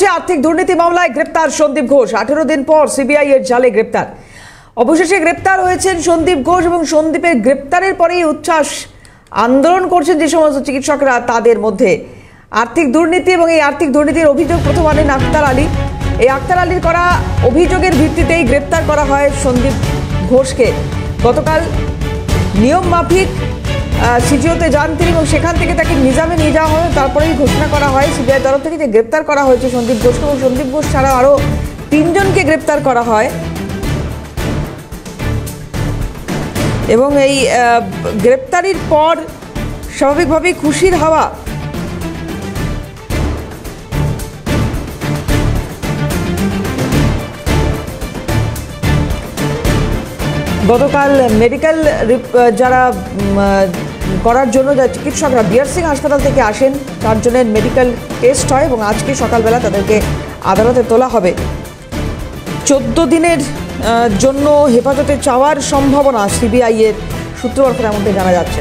চলছে আর্থিক দুর্নীতি মামলায় গ্রেপ্তার সন্দীপ ঘোষ। 18 দিন পর সিবিআই এর জালে গ্রেপ্তার। অবশেষে গ্রেপ্তার হয়েছেন সন্দীপ ঘোষ এবং সন্দীপের গ্রেপ্তারের পরেই উচ্ছ্বাস। আন্দোলন করছেন যে সমস্ত চিকিৎসকরা, তাদের মধ্যে আর্থিক দুর্নীতি এবং এই আর্থিক দুর্নীতির অভিযোগ প্রথম আনেন আক্তার আলী। এই আক্তার আলীর করা অভিযোগের ভিত্তিতেই গ্রেপ্তার করা হয় সন্দীপ ঘোষকে। গতকাল নিয়ম মাফিক সিজিওতে যান তিনি এবং সেখান থেকে তাকে নিজামে নিয়ে যাওয়া হয়। তারপরেই ঘোষণা করা হয় সিবিআই তরফ থেকে যে গ্রেপ্তার করা হয়েছে সন্দীপ ঘোষকে, এবং সন্দীপ ঘোষ ছাড়াও আরও 3 জনকে গ্রেপ্তার করা হয়। এবং এই গ্রেপ্তারির পর স্বাভাবিকভাবেই খুশির হাওয়া। গতকাল মেডিকেল যারা করার জন্য যা চিকিৎসকরা বিআর সিং হাসপাতাল থেকে আসেন, 4 জনের মেডিকেল টেস্ট হয় এবং আজকে সকালবেলা তাদেরকে আদালতে তোলা হবে। 14 দিনের জন্য হেফাজতে চাওয়ার সম্ভাবনা সিবিআই এর সূত্র বরাবর এমনটাই জানা যাচ্ছে।